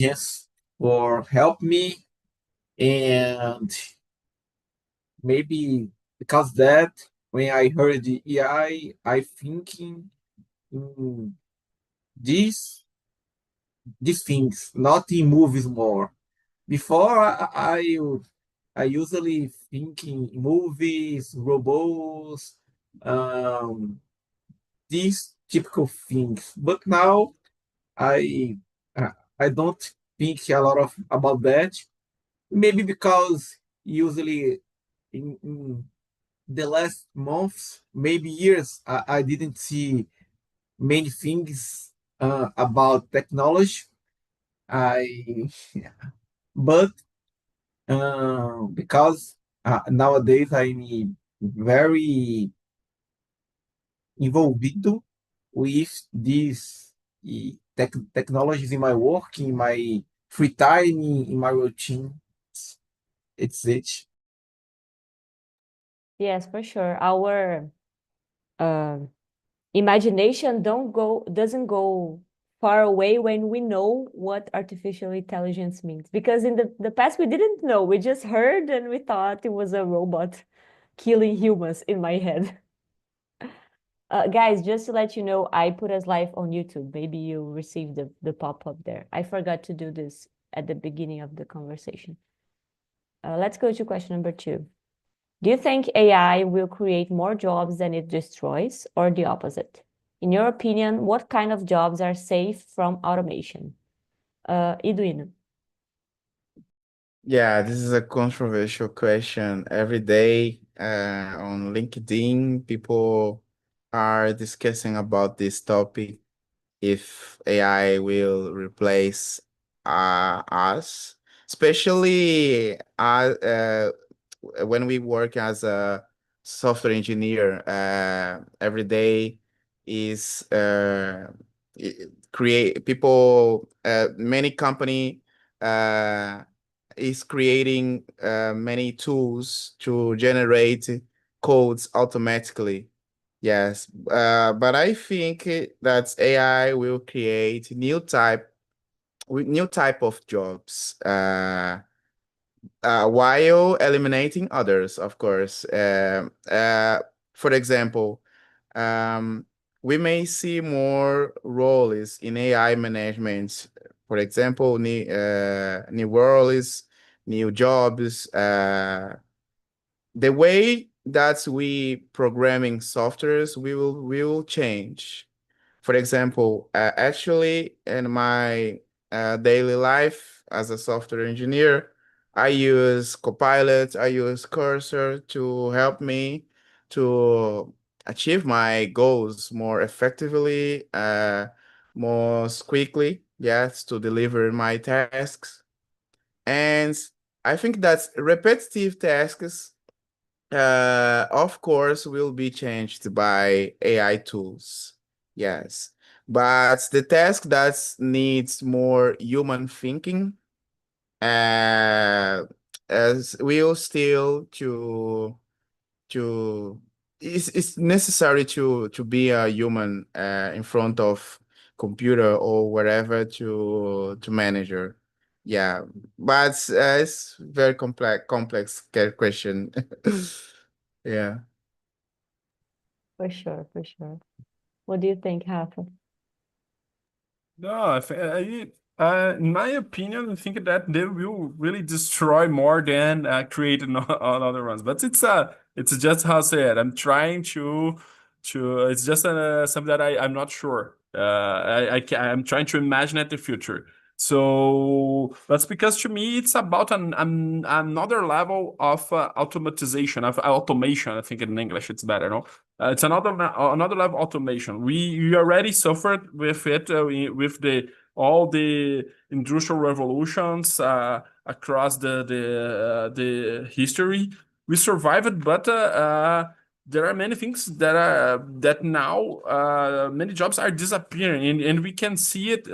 Yes, or help me, and maybe because that when I heard the AI, thinking in these these things, not in movies more. Before I usually think in movies, robots, um, these typical things. But now I I don't think a lot of about that. Maybe because usually in the last months, maybe years, I didn't see many things about technology. I but because nowadays I'm very involved with these technologies in my work, in my free time, in my routine. It's it. Yes, for sure. Our uh, imagination doesn't go far away when we know what artificial intelligence means. Because in the past we didn't know. We just heard and we thought it was a robot killing humans in my head. Guys, just to let you know, I put us live on YouTube. Maybe you received the pop-up there. I forgot to do this at the beginning of the conversation. Let's go to question number 2. Do you think AI will create more jobs than it destroys, or the opposite? In your opinion, what kind of jobs are safe from automation? Eduino. Yeah, this is a controversial question. Every day on LinkedIn, people are discussing about this topic, if AI will replace us, especially when we work as a software engineer. Every day is create people. Many company uh, is creating many tools to generate codes automatically. Yes, but I think that AI will create new type of jobs, while eliminating others, of course. For example, um, we may see more roles in AI management. For example, new roles, new jobs. The way that we programming softwares will change. For example, actually in my daily life as a software engineer, I use Copilot, I use Cursor to help me to achieve my goals more effectively, more quickly, yes, to deliver my tasks. And I think that repetitive tasks, of course, will be changed by AI tools. Yes. But the task that needs more human thinking, as will still to it's necessary to be a human in front of computer or wherever to manager. Yeah, but it's very complex question. Yeah. For sure, for sure. What do you think, Rafa? No, in my opinion, I think that they will really destroy more than create another ones. But it's just how I say it. I'm trying to. It's just something that I'm not sure. I'm trying to imagine at the future. So that's because to me it's about another level of automatization of automation. I think in English it's better, no? It's another level automation. We already suffered with it with all the industrial revolutions across the history. We survived, but there are many things that now many jobs are disappearing, and we can see it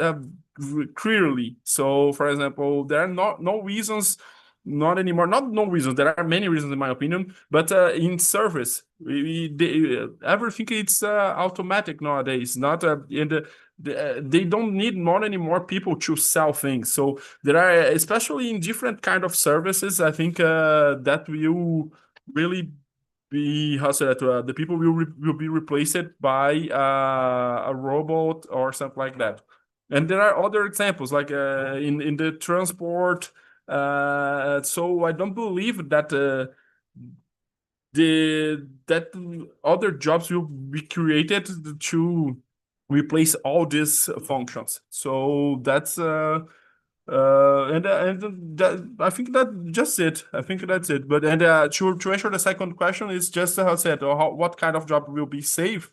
clearly. So, for example, there are no reasons. Not anymore. Not no reasons. There are many reasons, in my opinion. But in service, everything it's automatic nowadays. Not in they don't need more anymore people to sell things. So there are, especially in different kind of services, I think that will really be, how say that, the people will be replaced by a robot or something like that. And there are other examples like in the transport. So I don't believe that that other jobs will be created to replace all these functions. So that's and that, I think that just it. I think that's it. But and to answer the second question is just how I said, what kind of job will be safe?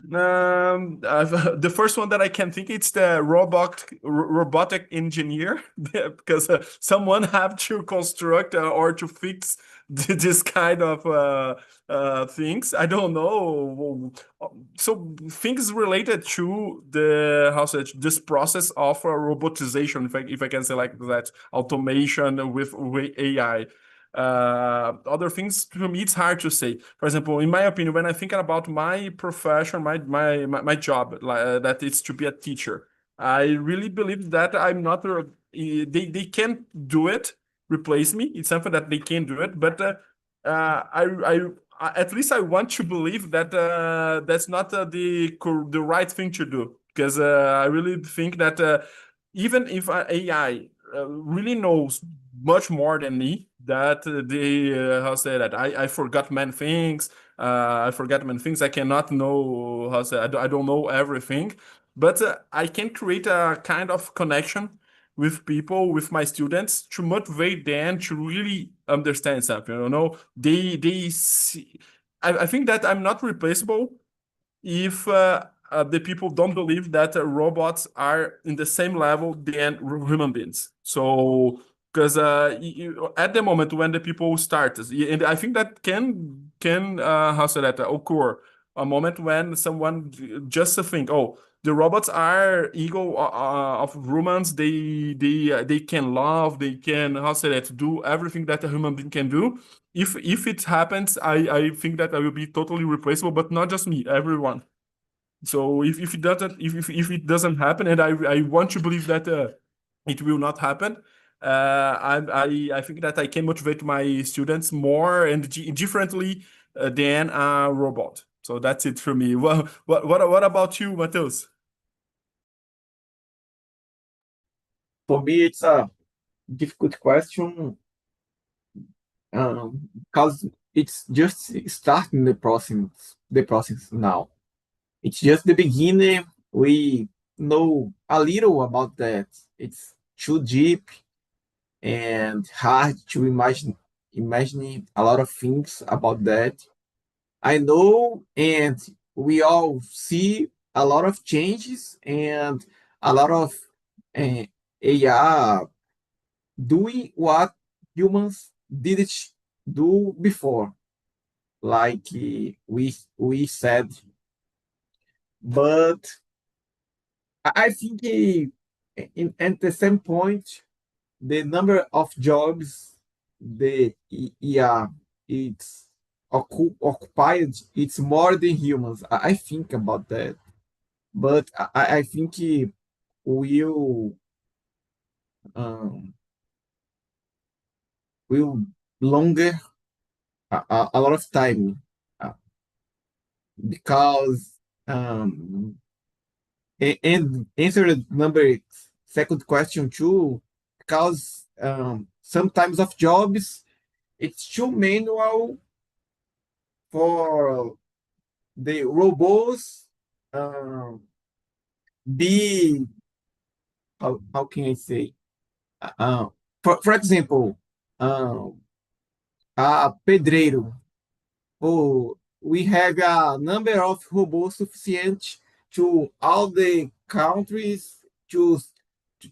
The first one that I can think it's the robotic engineer because someone have to construct or to fix this kind of things. I don't know. So things related to the how say this process of robotization, if I can say like that, automation with AI. Other things to me it's hard to say. For example, in my opinion, when I think about my profession, my job, that is to be a teacher, I really believe that I'm not they can do it, replace me. It's something that they can do it, but at least I want to believe that that's not the right thing to do, because I really think that even if AI really knows much more than me, that how say that I forgot many things. I forgot many things. I cannot know how say I don't know everything, but I can create a kind of connection with people, with my students, to motivate them to really understand something. You know, they see. I think that I'm not replaceable if the people don't believe that robots are in the same level than human beings. So, because at the moment when the people start, and I think that can how say that occur a moment when someone just think, oh, the robots are ego of humans. They can love. They can how say that do everything that a human being can do. If it happens, I think that I will be totally replaceable, but not just me, everyone. So if it doesn't if it doesn't happen, and I want to believe that it will not happen, I think that I can motivate my students more and differently than a robot. So that's it for me. Well, what about you, Matheus? For me, it's a difficult question because it's just starting the process now. It's just the beginning. We know a little about that. It's too deep and hard to imagine a lot of things about that. I know, and we all see a lot of changes and a lot of AI doing what humans didn't do before, like we said. But I think at the same point, the number of jobs the yeah it's occupied, it's more than humans. I think about that, but I think it will um, will longer a lot of time uh, because and answer the number second question too, because sometimes of jobs it's too manual for the robots be how can I say for example a pedreiro. Oh, we have a number of robots sufficient to all the countries to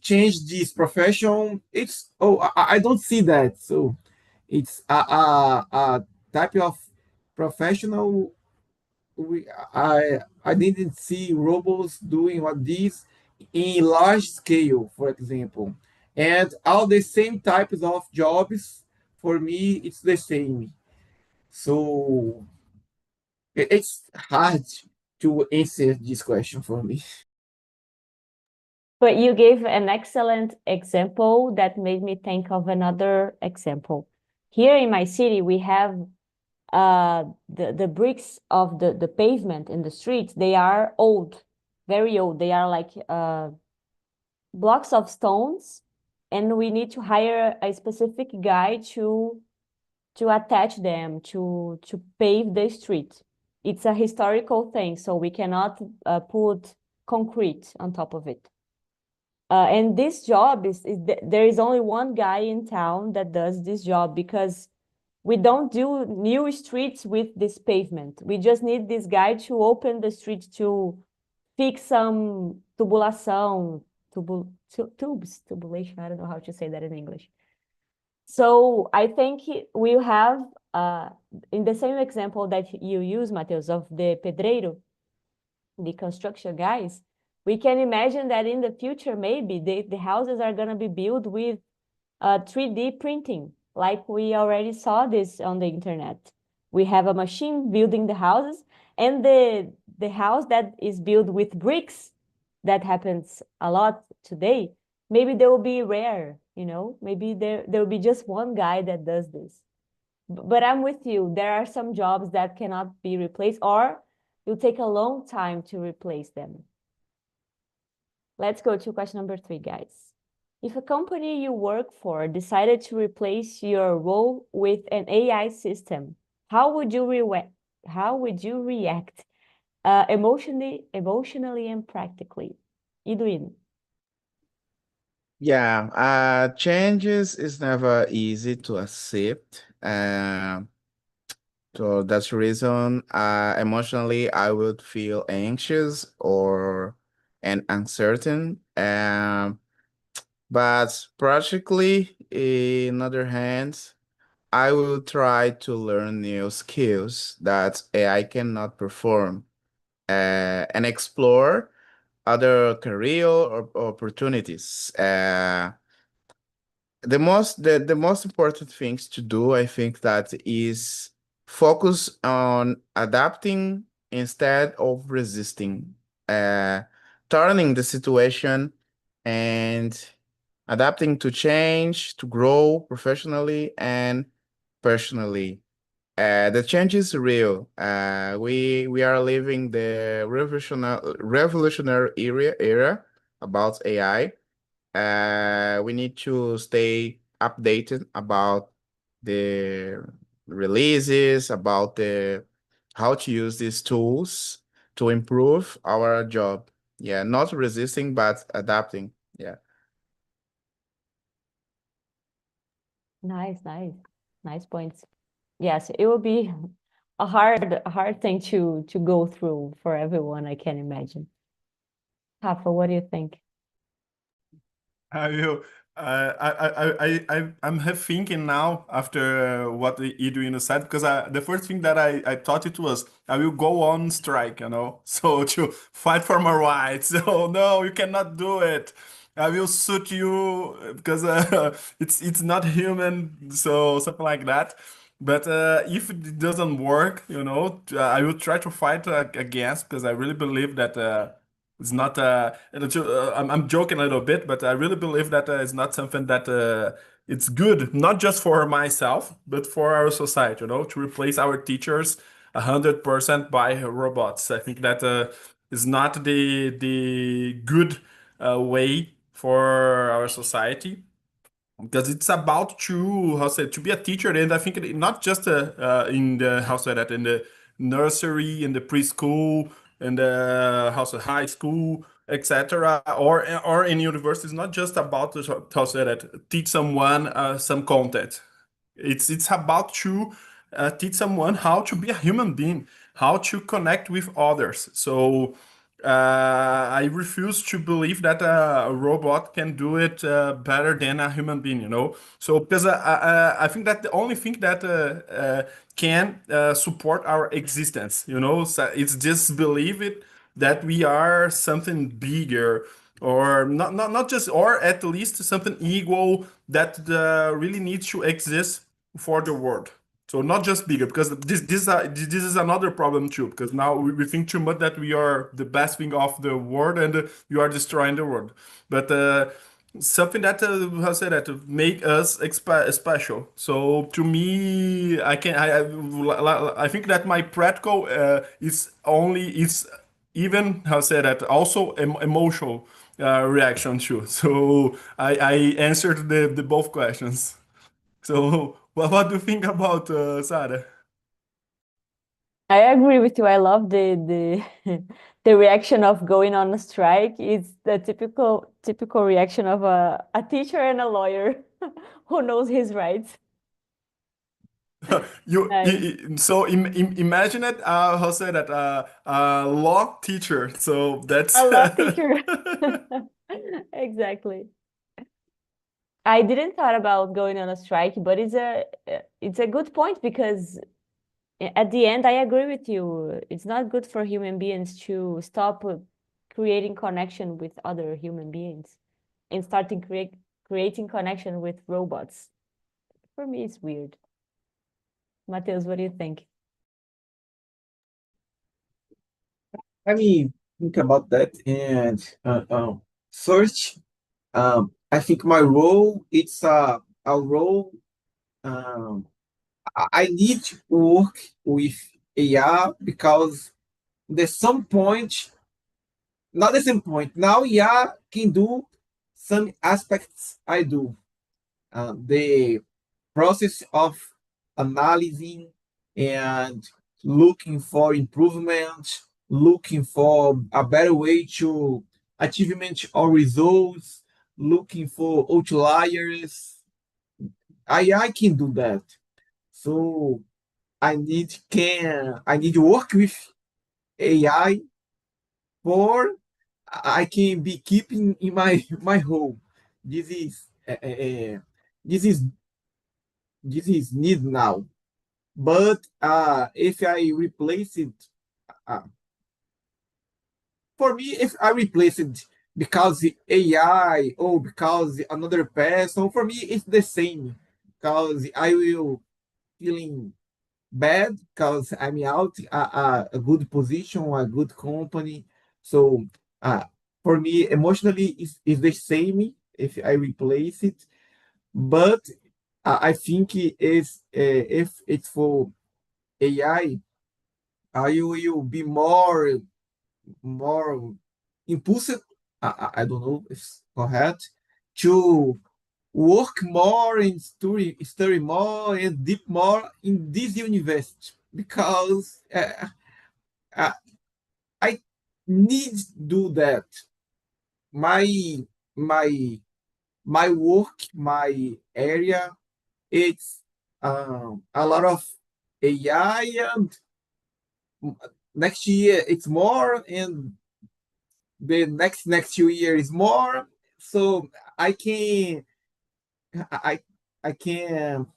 change this profession. It's I don't see that. So it's a type of professional. I didn't see robots doing what this in large scale, for example, and all the same types of jobs. For me, it's the same. So it's hard to answer this question for me. But you gave an excellent example that made me think of another example. Here in my city, we have the bricks of the pavement in the streets. They are old, very old. They are like blocks of stones, and we need to hire a specific guy to attach them to pave the street. It's a historical thing, so we cannot put concrete on top of it. And this job there is only one guy in town that does this job, because we don't do new streets with this pavement. We just need this guy to open the street, to fix some tubulation, tubulation. I don't know how to say that in English. So I think we'll have, in the same example that you use, Mateus, of the pedreiro, the construction guys, we can imagine that in the future, maybe the houses are going to be built with 3D printing, like we already saw this on the internet. We have a machine building the houses, and the house that is built with bricks, that happens a lot today, maybe they will be rare, you know, maybe there will be just one guy that does this. But I'm with you. There are some jobs that cannot be replaced, or it'll take a long time to replace them. Let's go to question number 3, guys. If a company you work for decided to replace your role with an AI system, how would you react emotionally and practically? Iduin. Yeah, changes is never easy to accept. So that's the reason, emotionally, I would feel anxious and uncertain. But practically, in other hand, I will try to learn new skills that AI cannot perform, and explore other career or opportunities. The most important things to do, I think, that is focus on adapting instead of resisting, turning the situation and adapting to change, to grow professionally and personally. The change is real. We are living the revolutionary era about AI. We need to stay updated about the releases, about the how to use these tools to improve our job. Yeah, not resisting but adapting. Yeah. Nice points. Yes, it will be a hard thing to go through for everyone, I can imagine. Rafa, what do you think? I will. I'm thinking now after what Edwin said, because the first thing that I thought it was I will go on strike, you know, so to fight for my rights. So no, you cannot do it. I will shoot you because it's not human, so something like that. But if it doesn't work, you know, I will try to fight against, because I really believe that. It's not I'm joking a little bit, but I really believe that it's not something that it's good, not just for myself, but for our society, you know, to replace our teachers 100% by robots. I think that is not the good way for our society, because it's about to how say to be a teacher. And I think not just in the how say that in the nursery, in the preschool, in the how say high school, etc., or in universities. Not just about to how say that teach someone some content. It's about to teach someone how to be a human being, how to connect with others. So I refuse to believe that a robot can do it better than a human being, you know. So because I think that the only thing that can support our existence, you know, so it's just believe it that we are something bigger, or not just, or at least something equal that really needs to exist for the world. So not just bigger, because this is another problem too. Because now we think too much that we are the best thing of the world and we are destroying the world. But something that how say that make us special. So to me, I think that my practical is even how say that also emotional reaction too. So I answered the both questions. So, what do you think about Sarah? I agree with you. I love the reaction of going on a strike. It's the typical reaction of a teacher and a lawyer who knows his rights. Nice. So imagine it. How say that? Law teacher. So that's A law teacher. Exactly. I didn't thought about going on a strike, but it's a good point because at the end, I agree with you. It's not good for human beings to stop creating connection with other human beings and starting creating connection with robots. For me, it's weird. Mateus, what do you think? I mean, think about that and search. I think my role it's a role. I need to work with AI because there's some point, not the same point. Now AI can do some aspects I do. The process of analyzing and looking for improvement, looking for a better way to achievement or results, looking for outliers. AI can do that. So I need to work with AI for I can be keeping in my home. This is this is this is need now. But if I replace it, uh, for me, if I replace it because the AI or because another person, for me it's the same. Because I will feeling bad because I'm out a good position, a good company. So uh, for me, emotionally, is the same if I replace it. But I think is if it's for I will be more impulsive. I don't know if it's correct to work more and study more and deep more in this university because uh, I need to do that. My my my work, my area, it's a lot of AI and next year it's more and the next 2 year is more. So I can I I can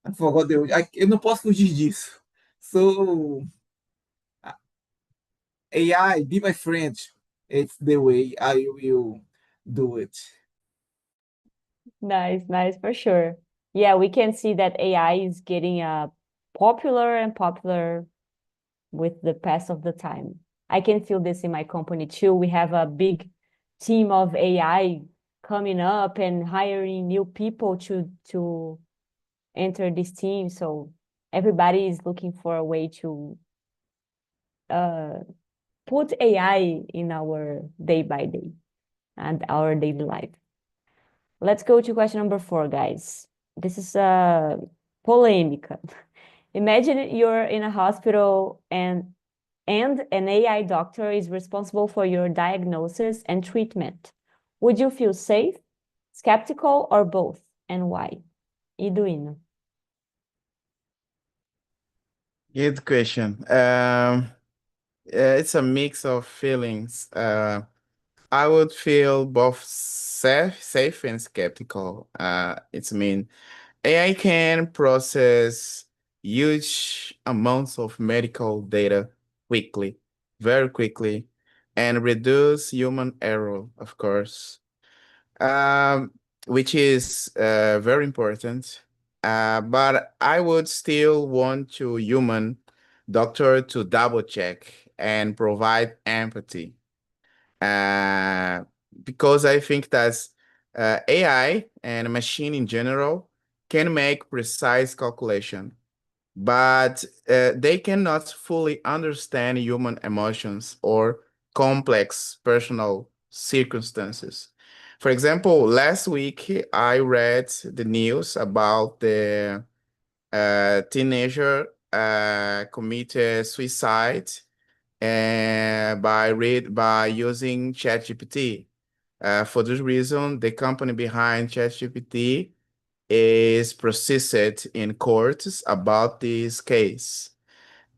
I forgot eu não posso fugir disso. So AI, be my friend. It's the way I will do it. Nice, nice, for sure. Yeah, we can see that AI is getting popular and popular with the pass of the time. I can feel this in my company too. We have a big team of AI coming up and hiring new people to enter this team. So everybody is looking for a way to put AI in our day by day and our daily life. Let's go to question number 4, guys. This is polêmica. Imagine you're in a hospital and an AI doctor is responsible for your diagnosis and treatment. Would you feel safe, skeptical, or both, and why? Iduino. Good question. It's a mix of feelings. I would feel both safe and skeptical. It's mean AI can process huge amounts of medical data quickly, very quickly, and reduce human error, of course, which is very important. But I would still want to human doctor to double check and provide empathy. Because I think that AI and machine in general can make precise calculation, but they cannot fully understand human emotions or complex personal circumstances. For example, last week I read the news about the teenager committed suicide by using ChatGPT. For this reason, the company behind ChatGPT is processed in courts about this case.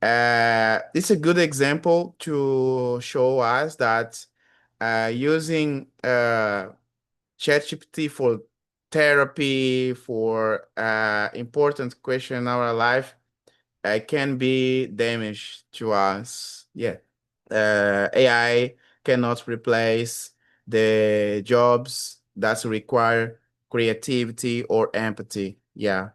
It's a good example to show us that using ChatGPT for therapy, for important question in our life, can be damage to us. Yeah. AI cannot replace the jobs that require creativity or empathy. Yeah.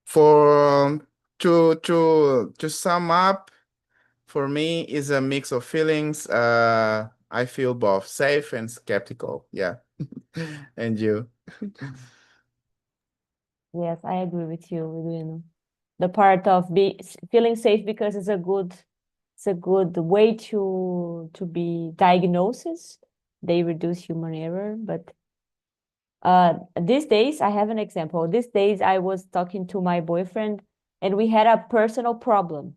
For to sum up, for me is a mix of feelings. I feel both safe and skeptical. Yeah. And you? Yes, I agree with you, Edwino. The part of feeling safe because it's a good way to be diagnosis. They reduce human error, but these days I have an example. These days I was talking to my boyfriend and we had a personal problem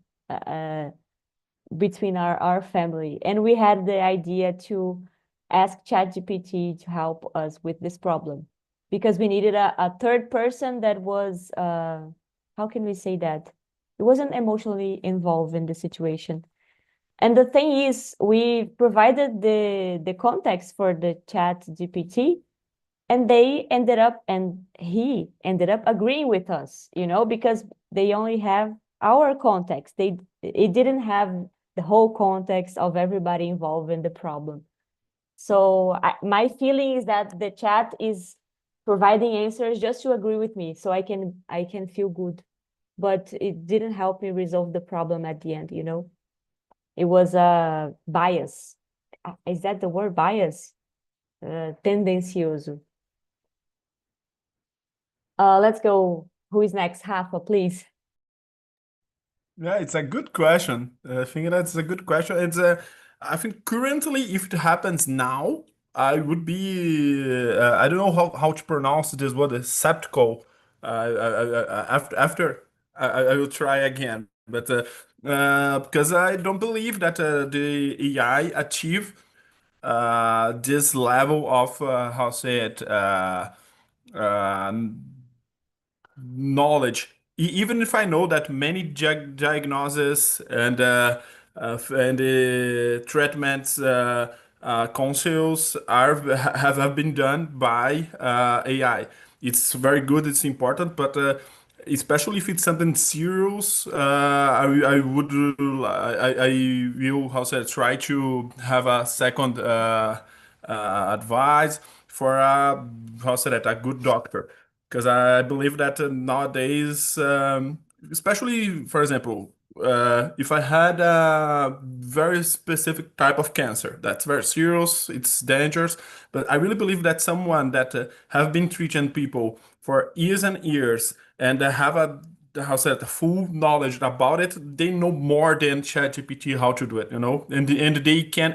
between our family, and we had the idea to ask ChatGPT to help us with this problem because we needed a third person that was how can we say that? It wasn't emotionally involved in the situation. And the thing is, we provided the context for the ChatGPT, and he ended up agreeing with us, because they only have our context. It didn't have the whole context of everybody involved in the problem. So my feeling is that the chat is providing answers just to agree with me, so I can feel good, but it didn't help me resolve the problem at the end. It was a bias. Is that the word, bias? Tendencioso. Let's go. Who is next? Rafa, please. Yeah, it's a good question. I think that's a good question. I think currently, if it happens now, I would be, I don't know how to pronounce this word, skeptical. After I will try again, but because I don't believe that the AI achieve this level of how say it uh, knowledge. Even if I know that many diagnoses and treatments counsels have been done by AI. It's very good. It's important, but especially if it's something serious, I would I will how say try to have a second advice for how say that a good doctor, because I believe that nowadays, especially for example, if I had a very specific type of cancer that's very serious, it's dangerous, but I really believe that someone that have been treating people for years and years and have a how said full knowledge about it, they know more than ChatGPT how to do it, and they can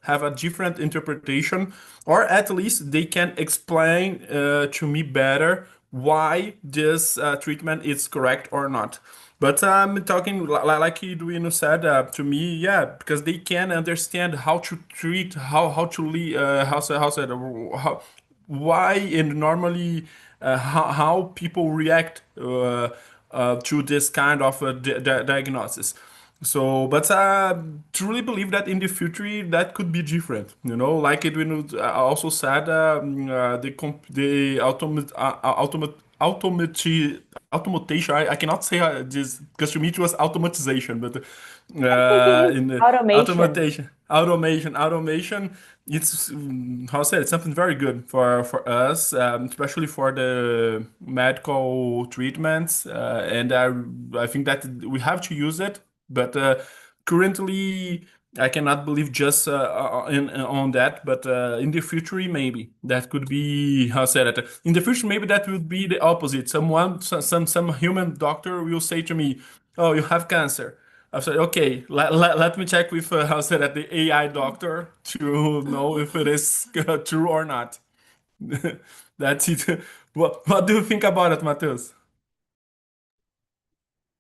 have a different interpretation, or at least they can explain to me better why this treatment is correct or not. But I'm talking like Eduino said to me, yeah, because they can understand how to treat, how to lead, how said, why and normally how people react to this kind of diagnosis. So, but I truly believe that in the future that could be different. Like Edwin also said, the automation. I cannot say this because to me it was automatization, but I think it is in the automation. automation. Automation, it's how to say it, it's something very good for us, especially for the medical treatments, and I think that we have to use it, but currently I cannot believe just on that, but in the future maybe that could be how to say that. In the future maybe that would be the opposite. Some human doctor will say to me, "Oh, you have cancer." I said, okay, let me check with how said that the AI doctor to know if it is true or not. That's it. What do you think about it, Matheus?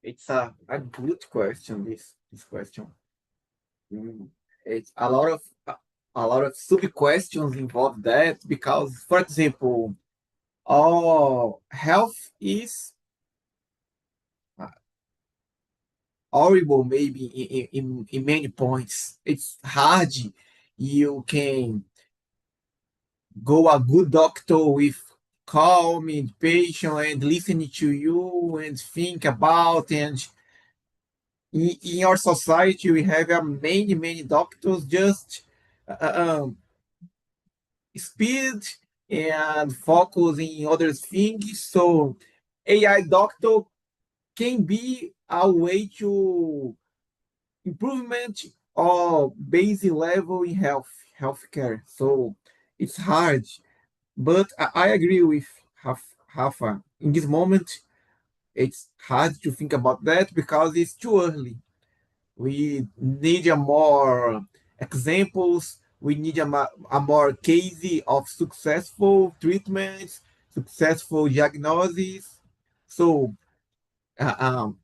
It's a good question, this question. It's a lot of sub questions involved that because, for example, our health is horrible maybe in many points. It's hard. You can go a good doctor with calm and patient and listening to you and think about and in our society we have many doctors just um, speed and focus in other things. So AI doctor can be a way to improvement or basic level in healthcare. So it's hard, but I agree with Rafa. In this moment, it's hard to think about that because it's too early. We need a more examples. We need a more case of successful treatments, successful diagnoses. So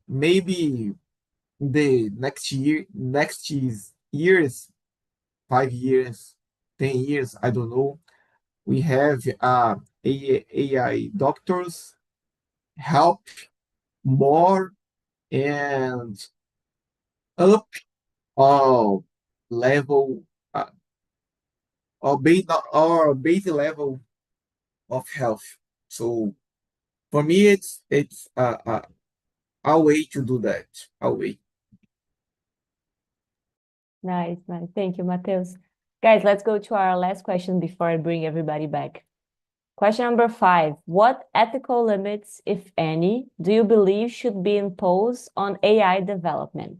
maybe the next years, 5 years, 10 years, I don't know. We have AI doctors help more and up our level uh, or base level of health. So for me, it's a way to do that. A way. Nice. Thank you, Matheus. Guys, let's go to our last question before I bring everybody back. Question number 5. What ethical limits, if any, do you believe should be imposed on AI development?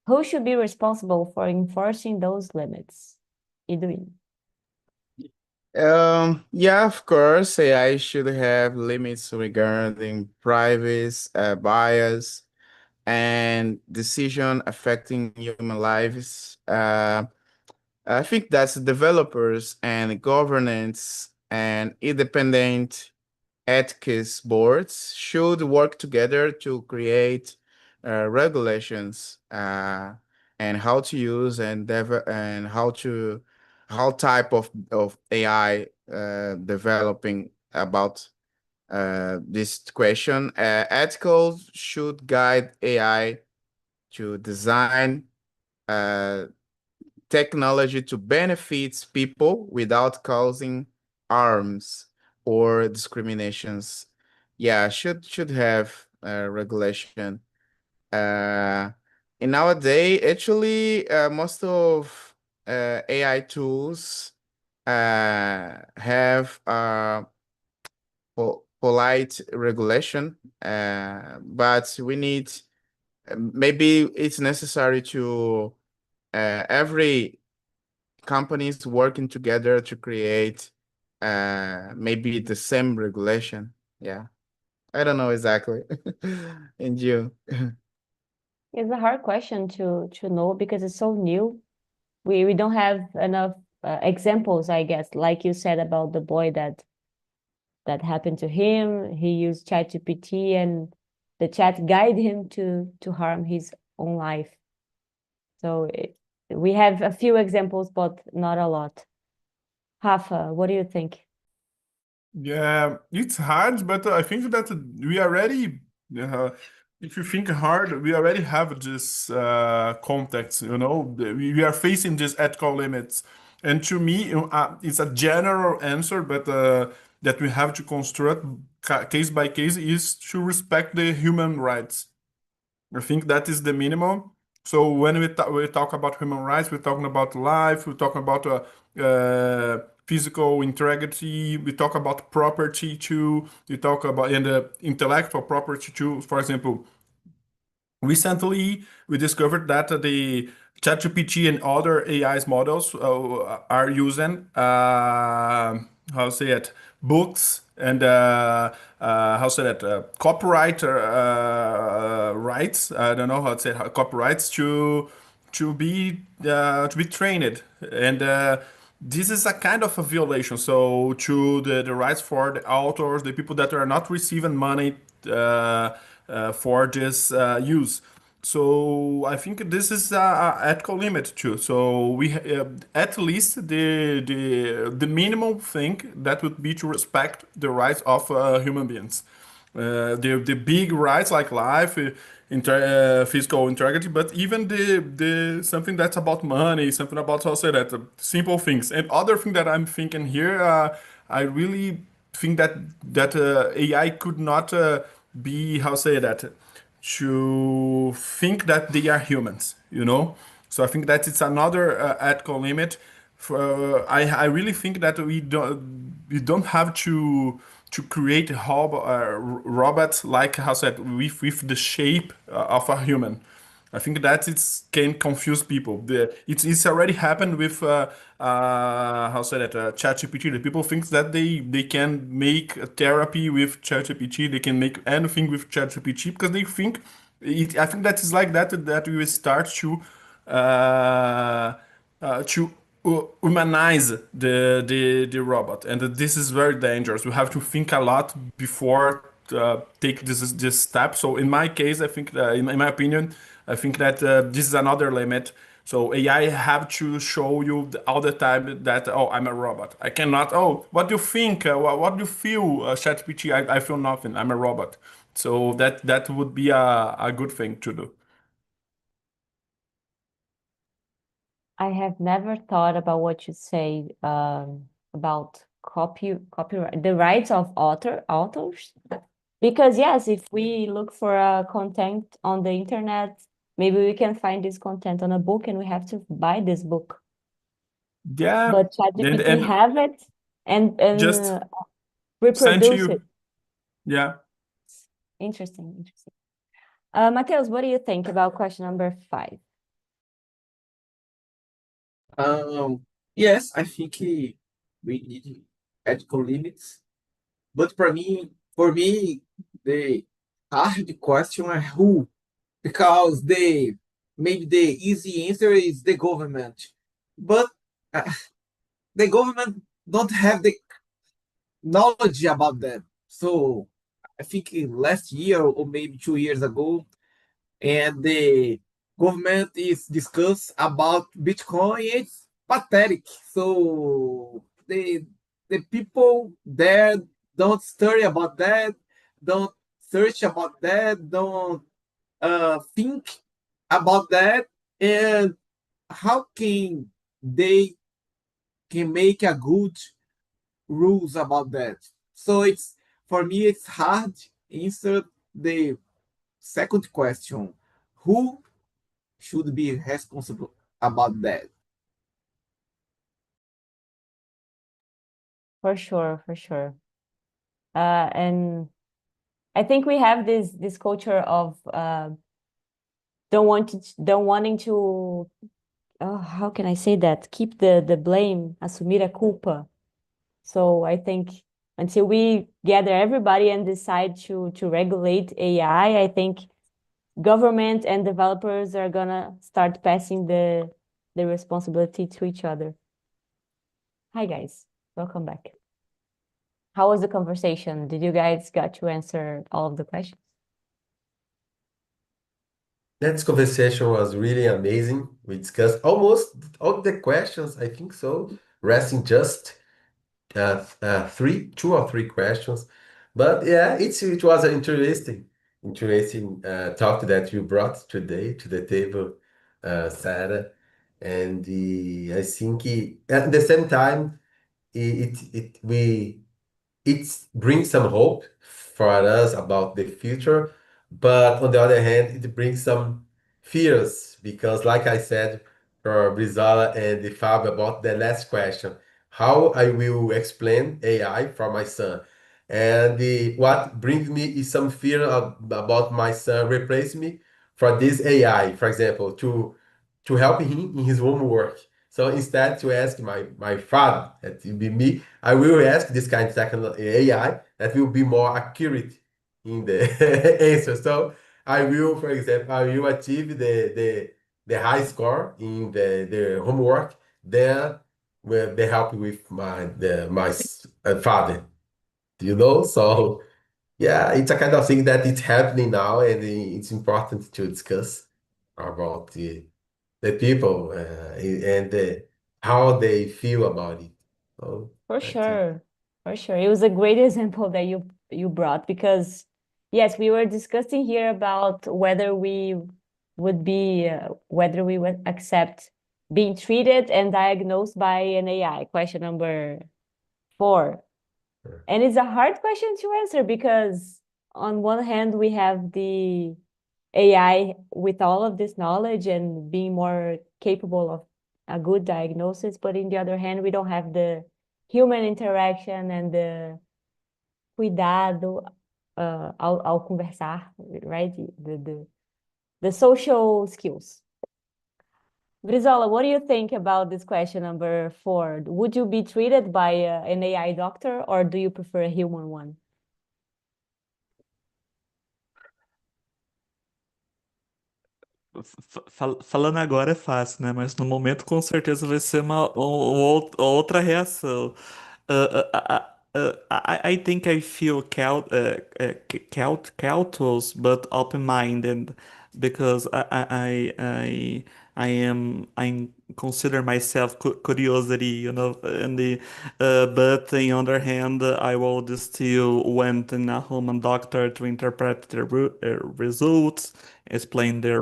Who should be responsible for enforcing those limits? Edwin. Yeah, of course, AI should have limits regarding privacy, bias, and decision affecting human lives. I think that's developers and governance and independent ethics boards should work together to create regulations and how to use and how type of AI developing about this question. Ethical should guide AI to design technology to benefit people without causing harms or discriminations. Yeah, should have regulation. Uh, in nowadays, actually, most of AI tools have polite regulation, but we need maybe it's necessary to every companies working together to create maybe the same regulation. Yeah, I don't know exactly. And you? It's a hard question to know because it's so new. We don't have enough examples, I guess, like you said about the boy that happened to him. He used ChatGPT and the chat guided him to harm his own life. So we have a few examples, but not a lot. Rafa, what do you think? Yeah, it's hard, but I think that we already, if you think hard, we already have this context, we are facing these ethical limits. And to me, it's a general answer, but that we have to construct case by case is to respect the human rights. I think that is the minimum. So when we talk about human rights, we're talking about life, we're talking about physical integrity, we talk about property too, we talk about and intellectual property too. For example, recently, we discovered that the ChatGPT and other AI's models are using how say it books and how say that copyright rights. I don't know how to say it, copyrights to be trained and. This is a kind of a violation. So, to the rights for the authors, the people that are not receiving money for this use. So I think this is a ethical limit too. So we at least the minimum thing that would be to respect the rights of human beings. The big rights like life, physical integrity, but even the something that's about money, something about how to say that simple things. And other thing that I'm thinking here, I really think that AI could not be how say that to think that they are humans, you know. So I think that it's another ethical limit. I really think that we don't have to create a robot like how said with the shape of a human. I think that it can confuse people. It's already happened with how say that ChatGPT. The people think that they can make a therapy with ChatGPT. They can make anything with ChatGPT because they think I think that is like that we will start to humanize the robot, and this is very dangerous. We have to think a lot before take this step. So in my case, I think in my opinion, I think that this is another limit. So AI have to show you all the time that oh, I'm a robot. I cannot. Oh, what do you think? What do you feel, ChatGPT? I feel nothing. I'm a robot. So that would be a good thing to do. I have never thought about what you say about copyright, the rights of authors. Because yes, if we look for content on the internet, maybe we can find this content on a book and we have to buy this book. Yeah, But and ChatGPT have it and just send to reproduce it. you. Yeah. Interesting. Mateus, what do you think about question number 5? Yes, I think we need ethical limits, but for me, the hard question is who, because maybe the easy answer is the government, but uh, the government don't have the knowledge about that. So I think last year or maybe 2 years ago, and the government is discuss about Bitcoin. It's pathetic. So the people there don't study about that, don't search about that, don't think about that, and how can they can make a good rules about that? So it's for me it's hard answer the second question. Who should be responsible about that? For sure. And I think we have this culture of don't wanting to how can I say that? Keep the blame, assumir a culpa. So I think until we gather everybody and decide to regulate AI, I think government and developers are gonna start passing the responsibility to each other. Hi guys, welcome back. How was the conversation? Did you guys got to answer all of the questions? That conversation was really amazing. We discussed almost all the questions, I think so, resting just two or three questions. But yeah, it was an interesting talk that you brought today to the table, Sarah. And I think at the same time, it brings some hope for us about the future, but on the other hand, it brings some fears because, like I said, for Brizola and the Fab about the last question, how I will explain AI for my son. And what brings me is some fear about my son replace me for this AI, for example, to help him in his homework. So instead to ask my father, that will be me, I will ask this kind of technology AI that will be more accurate in the answer. So I will, for example, I will achieve the high score in the homework. Then with the help with my father, you know. So yeah, it's a kind of thing that it's happening now, and it's important to discuss about the people and how they feel about it. So For I think. sure. For sure. It was a great example that you brought because yes, we were discussing here about whether we would be whether we would accept being treated and diagnosed by an AI. Question number 4. Sure. And it's a hard question to answer because on one hand we have the AI with all of this knowledge and being more capable of a good diagnosis, but in the other hand, we don't have the human interaction and the cuidado ao conversar, right? The social skills. Brizola, what do you think about this question number 4? Would you be treated by an AI doctor or do you prefer a human one? Falando agora é fácil, né? Mas no momento com certeza vai ser outra reação. I think I feel cautious but open-minded because I consider myself curiosity, you know, but on the other hand, I would still want a human doctor to interpret the results, explain the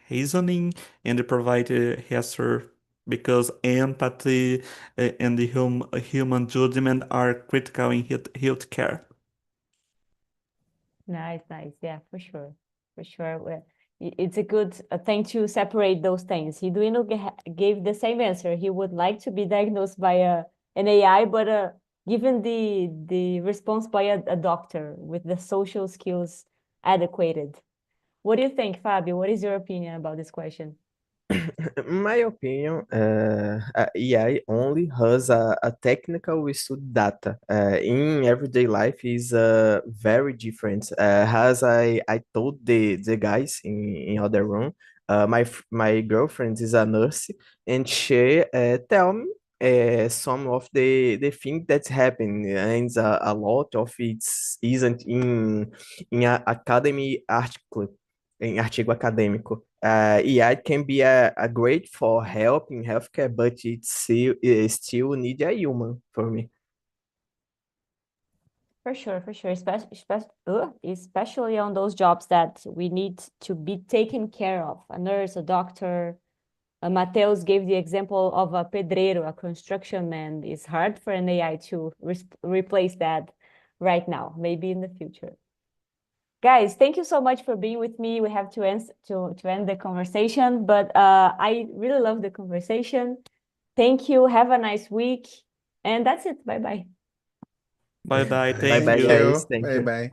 reasoning, and provide answer because empathy and the human judgment are critical in healthcare. Nice. Yeah, for sure. It's a good thing to separate those things. Hiduino gave the same answer. He would like to be diagnosed by an AI, but given the response by a doctor with the social skills adequated. What do you think, Fabio? What is your opinion about this question? In my opinion, AI only has a technical stud data. In everyday life is very different. As I told the guys in other room, my girlfriend is a nurse, and she tell me some of the things that's happening, and a lot of it isn't in a academy article, em artigo acadêmico. AI can be a great for help in healthcare, but it still need a human for me. For sure. Especially on those jobs that we need to be taken care of. A nurse, a doctor. Mateus gave the example of a pedreiro, a construction man. It's hard for an AI to replace that right now, maybe in the future. Guys, thank you so much for being with me. We have to end the conversation, but I really love the conversation. Thank you. Have a nice week. And that's it. Bye-bye. Bye-bye. Bye-bye, Thank you. guys. Thank you. Bye bye.